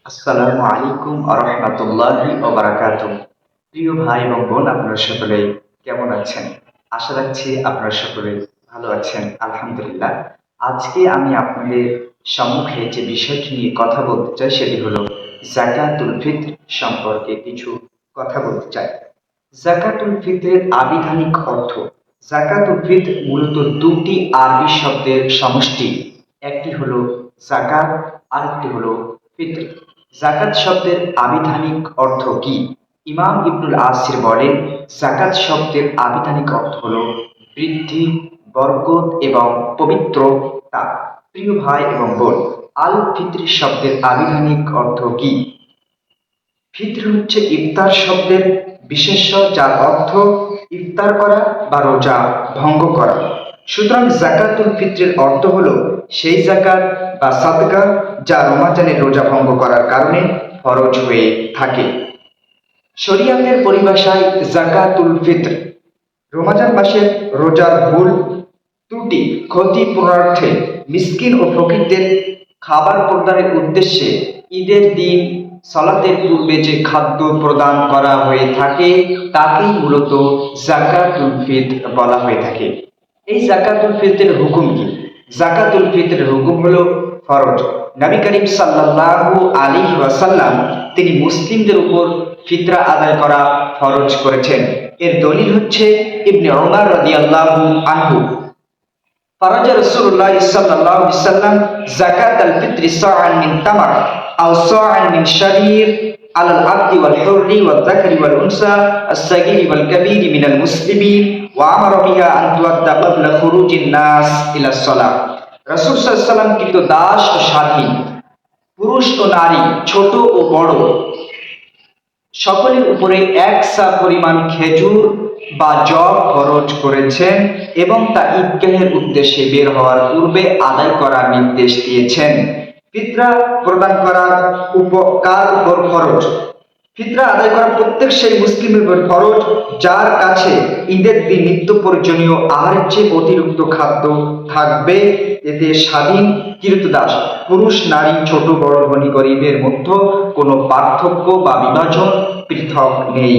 আসসালামু আলাইকুম আরহামাতুল্লাহি ওবারাকাতুহু। প্রিয় ভাই এবং বোন, আপনারা সকলে কেমন আছেন? আশা রাখছি আপনারা সকলে ভালো আছেন, আলহামদুলিল্লাহ। আজকে আমি আপনাদের সম্মুখে যে বিষয়টি নিয়ে কথা বলতে চাই সেটি হলো যাকাতুল ফিত্র সম্পর্কে কিছু কথা বলতে চাই। যাকাতুল ফিত্রের আবিধানিক অর্থ। যাকাতুল ফিত্র মূলত দুটি আরবি শব্দের সমষ্টি। একটি হলো যাকাত, আরেকটি হলো ফিত্র। যাকাত শব্দের আবিধানিক অর্থ কি? ইমাম ইবনুল আসির বলেন, যাকাত শব্দের আবিধানিক অর্থ হলো বৃদ্ধি, বরকত এবং পবিত্রতা। প্রিয় ভাই এবং বোন, আল ফিত্র শব্দের আবিধানিক অর্থ কি? ফিতর হচ্ছে ইফতার শব্দের বিশেষ্য, যার অর্থ ইফতার করা বা রোজা ভঙ্গ করা। সুতরাং যাকাতুল ফিত্রের অর্থ হলো সেই যাকাত বা সাদকা যা রমাজানের রোজা ভঙ্গ করার কারণে ফরজ হয়ে থাকে। শরিয়াতের পরিভাষায় যাকাতুল ফিত্র রমজান মাসের রোজার ভুল ত্রুটি ক্ষতিপূরণার্থে মিসকিন ও ফকিরদের খাবার প্রদানের উদ্দেশ্যে ঈদের দিন সালাতের পূর্বে যে খাদ্য প্রদান করা হয়ে থাকে তাকেই মূলত যাকাতুল ফিত্র বলা হয়ে থাকে। এই যাকাতুল ফিত্রের হুকুম কি? যাকাতুল ফিত্রের হুকুম হলো ফরজ। নবী করিম সাল্লাল্লাহু আলাইহি ওয়াসাল্লাম তিনি মুসলিমদের উপর ফিতরা আদায় করা ফরজ করেছেন। এর দলিল হচ্ছে ইবনে ওমর রাদিয়াল্লাহু আনহু। فرج رسول الله صلى الله عليه وسلم زكاة الفطر صاعا من تمر أو صاعا من شعير على العبد والحر والذكر والأنثى الصغير والكبير من المسلمين وأمر بها أن تؤدى قبل خروج الناس إلى الصلاة। রাসূল সাল্লাল্লাহু আলাইহি ওয়াসাল্লাম কৃত দাস ও স্বাধীন, পুরুষ ও নারী, ছোট ও বড় সকলের উপরে এক সা পরিমাণ খেজুর বা জব খরচ করেছেন এবং তা ঈদগাহের উদ্দেশ্যে বের হওয়ার পূর্বে আদায় করার নির্দেশ দিয়েছেন। ফিতরা প্রদান করার কার উপর ফরজ? ফিতরা আদায় করা প্রত্যেক সেই মুসলিমের উপর ফরজ যার কাছে ঈদের দিন নিত্য প্রয়োজনীয় আহারের চেয়ে অতিরিক্ত খাদ্য থাকবে। এতে স্বাধীন কৃতদাস, পুরুষ নারী, ছোট বড়, ধনী গরিবের মধ্যে কোনো পার্থক্য বা বিভাজন পৃথক নেই।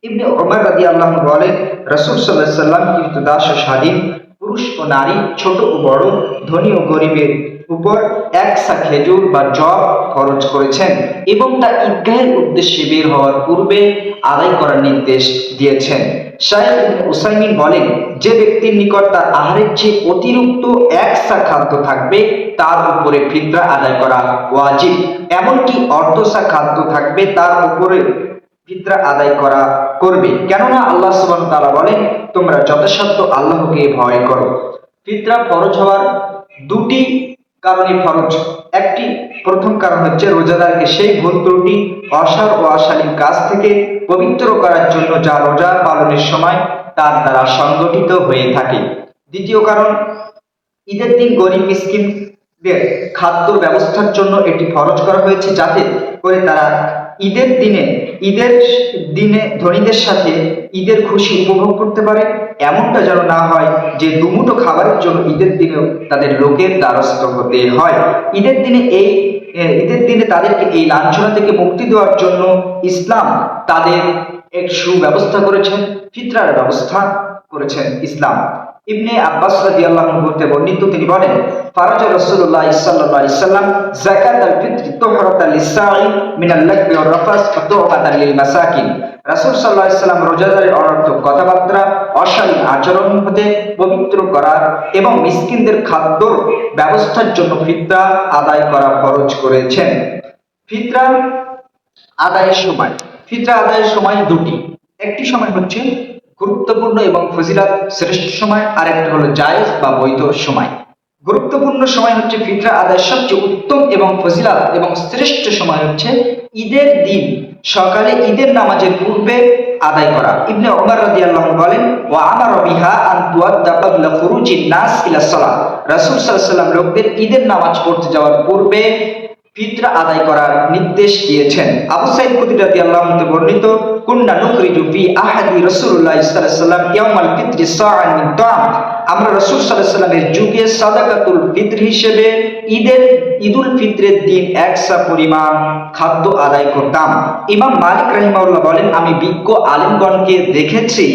ইবনে ওমর রাদিয়াল্লাহু আনহু বলেন, রাসূল সাল্লাল্লাহু আলাইহি ওয়াসাল্লাম কৃতদাস ও স্বাধীন, পুরুষ ও নারী, ছোট ও বড়, ধনী ও গরিবের উপর এক সা খেজুর বা জব খরচ করেছেন এবং তা ঈদগাহের উদ্দেশ্যে বের হওয়ার পূর্বে আদায় করার নির্দেশ দিয়েছেন। শায়খ ইবনে উসাইমিন বলেন, যে ব্যক্তির নিকট তার আহারের চেয়ে অতিরিক্ত এক সা খাদ্য থাকবে তার উপরে ফিতরা আদায় করা ওয়াজিব। এমনকি অর্ধ সা খাদ্য থাকবে তার উপরে ফিতরা আদায় করা করবে, কেননা আল্লাহ সুবহানাহু ওয়া তাআলা বলেন, তোমরা যথাসাধ্য আল্লাহকে ভয় করো। ফিতরা ফরজ হওয়ার দুটি কারণে ফরজ। একটি প্রথম কারণ হচ্ছে রোজাদারকে সেই ভুল ত্রুটি, অসার ও অশালীন কাজ থেকে পবিত্র করার জন্য যা রোজা পালনের সময় তার দ্বারা সংগঠিত হয়ে থাকে। দ্বিতীয় কারণ, ঈদের দিন গরিব মিসকিনদের খাদ্য ব্যবস্থার জন্য এটি ফরজ করা হয়েছে যাতে করে তারা ঈদের দিনে ধনীদের সাথে ঈদের খুশি উপভোগ করতে পারে। এমনটা যেন না হয় যে দুমুঠো খাবারের জন্য ঈদের দিনেও তাদের লোকের দ্বারস্থ হতে হয়। ঈদের দিনে তাদেরকে এই লাঞ্ছনা থেকে মুক্তি দেওয়ার জন্য ইসলাম তাদের এক সুব্যবস্থা করেছেন, ফিতরার ব্যবস্থা করেছেন ইসলাম। ইবনে আব্বাস রাদিয়াল্লাহু আনহু হতে বর্ণিত, তিনি বলেন, ফারাজা রাসূলুল্লাহ সাল্লাল্লাহু আলাইহি ওয়াসাল্লাম যাকাতাল ফিত্র তুহরাতাল লিসাঈ মিনাল লাগবি ওয়ার রাফাস ওয়া তুহমাতাল লিল মাসাকিন। রাসূল সাল্লাল্লাহু আলাইহি ওয়াসাল্লাম রোজাদারের অনর্থক কথাবার্তা, অশালীন আচরণ হতে পবিত্র করার এবং মিসকিনদের খাদ্যর ব্যবস্থার জন্য ফিতরা আদায় করা ফরজ করেছেন। ফিতরা ফিতরা আদায়ের সময় দুটি। একটি সময় হচ্ছে গুরুত্বপূর্ণ এবং ফজিলত শ্রেষ্ঠ সময়, আর একটা হলো জায়েজ বা বৈধ সময়। গুরুত্বপূর্ণ সময় হচ্ছে ফিতরা আদায়ের সবচেয়ে উত্তম এবং ফজিলত এবং শ্রেষ্ঠ সময় হচ্ছে ঈদের দিন সকালে ঈদের নামাজের পূর্বে আদায় করা। ইবনে ওমর রাদিয়াল্লাহু আনহু বলেন, ওয়া আমারা বিহা আন তুআদ্দা ক্বাবলা খুরুজিন নাস ইলা সালাহ। রাসূল সাল্লাল্লাহু আলাইহি ওয়াসাল্লাম লোকদের ঈদের নামাজ পড়তে যাওয়ার পূর্বে ফিতরা আদায় করার নির্দেশ দিয়েছেন। আবু সাঈদ খুদরী রাদিয়াল্লাহু আনহু বর্ণিত, কুন্না নুখরিজু ফি আহাদি রাসূলুল্লাহ সাল্লাল্লাহু আলাইহি ওয়াসাল্লাম ইয়াউমাল ফিতরি সাআন মিন তাআম আমরা রাসূল সাল্লাল্লাহু আলাইহি ওয়াসাল্লামের যুগে সাদাকাতুল ফিতর হিসেবে ঈদুল ফিতরের দিন একসা পরিমাণ খাদ্য আদায় করতাম। ইমাম মালিক রাহিমাহুল্লাহ বলেন, আমি বিজ্ঞ আলেমগণকে দেখেছি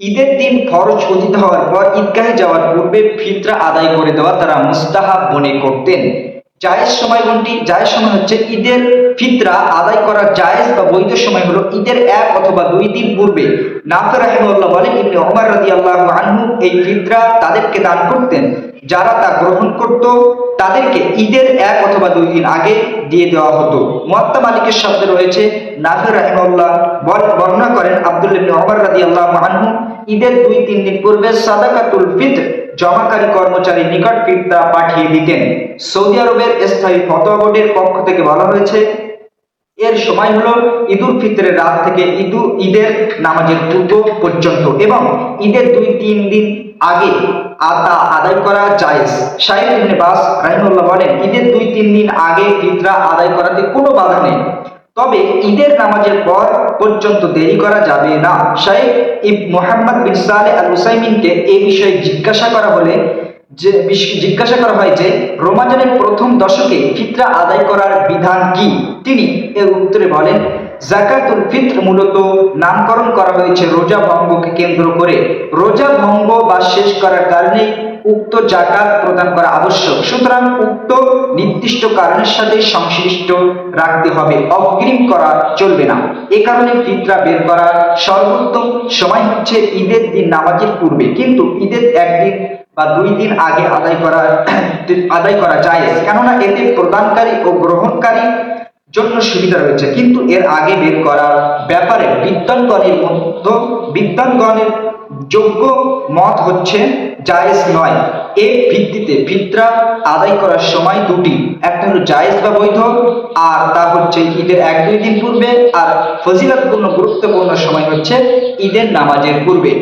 ঈদের দিন ফরজ অতীত হওয়ার পর ঈদগাহে যাওয়ার পূর্বে ফিতরা আদায় করে দেওয়া তারা মুস্তাহাব মনে করতেন। জায়েজ সময় কোনটি? জায়েজ সময় হচ্ছে ঈদের ফিতরা আদায় করার জায়েজ বা বৈধ সময় হলো ঈদের 1 অথবা 2 দিন পূর্বে। নাফি রাহিমাহুল্লাহ বলেন, ইবনে ওমর রাদিয়াল্লাহু আনহু এই ফিতরা তাদেরকে দান করতেন, যারা তা গ্রহণ করত তাদেরকে ঈদের 1 অথবা 2 দিন আগে দিয়ে দেওয়া হতো। মুয়াত্তা মালিকের শব্দে রয়েছে, নাফি রাহিমাহুল্লাহ বর্ণনা করেন আব্দুল্লাহ ইবনে ওমর রাদিয়াল্লাহু আনহু ঈদের 2-3 দিন পূর্বে সাদাকাতুল ফিতর জমাকারী কর্মচারীর নিকট ফিতরা পাঠিয়ে দিতেন। সৌদি আরবের স্থায়ী ফতোয়া বোর্ডের পক্ষ থেকে বলা হয়েছে, এর সময় হলো ঈদুল ফিতরের রাত থেকে ঈদের নামাজের পূর্ব পর্যন্ত এবং ঈদের 2-3 দিন আগে তা আদায় করা জায়েজ। শাইখ ইবনে বাস রাহিমাহুল্লাহ বলেন, ঈদের 2-3 দিন আগে ফিতরা আদায় করাতে কোনো বাধা নেই, তবে ঈদের নামাজের পর পর্যন্ত দেরি করা যাবে না। শাইখ মুহাম্মদ বিন সালেহ আল উসাইমিনকে এই বিষয়ে জিজ্ঞাসা করা হয় যে রমজানের প্রথম দশকে ফিতরা আদায় করার বিধান কি? তিনি এর উত্তরে বলেন, যাকাতুল ফিতর মূলত নামকরণ করা হয়েছে রোজা ভঙ্গকে কেন্দ্র করে। রোজা ভঙ্গ বা শেষ করার কারণে উক্ত যাকাত প্রদান করা আবশ্যক, সুতরাং উক্ত নির্দিষ্ট কারণের সাথে সংশ্লিষ্ট রাখতে হবে, অগ্রিম করা চলবে না। এ কারণে ফিতরা বের করার সর্বোত্তম সময় হচ্ছে ঈদের দিন নামাজের পূর্বে, কিন্তু ঈদের 1 দিন বা 2 দিন আগে আদায় করা জায়েজ, কেননা এতে প্রদানকারী ও গ্রহণকারী জন্য সুবিধা রয়েছে। কিন্তু এর আগে বের করার ব্যাপারে বিদ্বানগণের যোগ্য মত হচ্ছে জায়েজ নয়। এর ভিত্তিতে ফিতরা আদায় করার সময় দুটি, একটা হলো জায়েজ বা বৈধ, আর তা হচ্ছে ঈদের 1-2 দিন পূর্বে, আর ফজিলতপূর্ণ গুরুত্বপূর্ণ সময় হচ্ছে ঈদের নামাজের পূর্বে।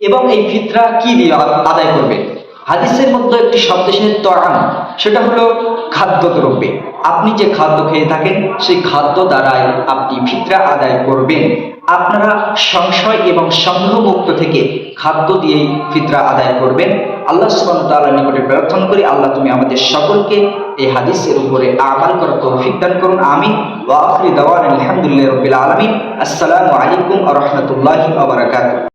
এবং এই ফিতরা কি দিয়ে আদায় করবে? হাদিসের মধ্যে একটি শব্দ এসেছে তাআম, সেটা হলো খাদ্যদ্রব্যে। আপনি যে খাদ্য খেয়ে থাকেন সেই খাদ্য দ্বারাই আপনি ফিতরা আদায় করবেন। আপনারা সংশয় এবং সন্দেহমুক্ত থেকে খাদ্য দিয়েই ফিতরা আদায় করবেন। আল্লাহ সুবহানাহু ওয়া তাআলার নিকটে প্রার্থনা করি, আল্লাহ তুমি আমাদের সকলকে এই হাদিসের উপরে আমল করার তৌফিক দান করুন, আমিন। ওয়া আখিরু দাওয়ানা আলহামদুলিল্লাহি রাব্বিল আলামিন। আসসালামু আলাইকুম ওয়া রাহমাতুল্লাহি ওয়া বারাকাতুহু।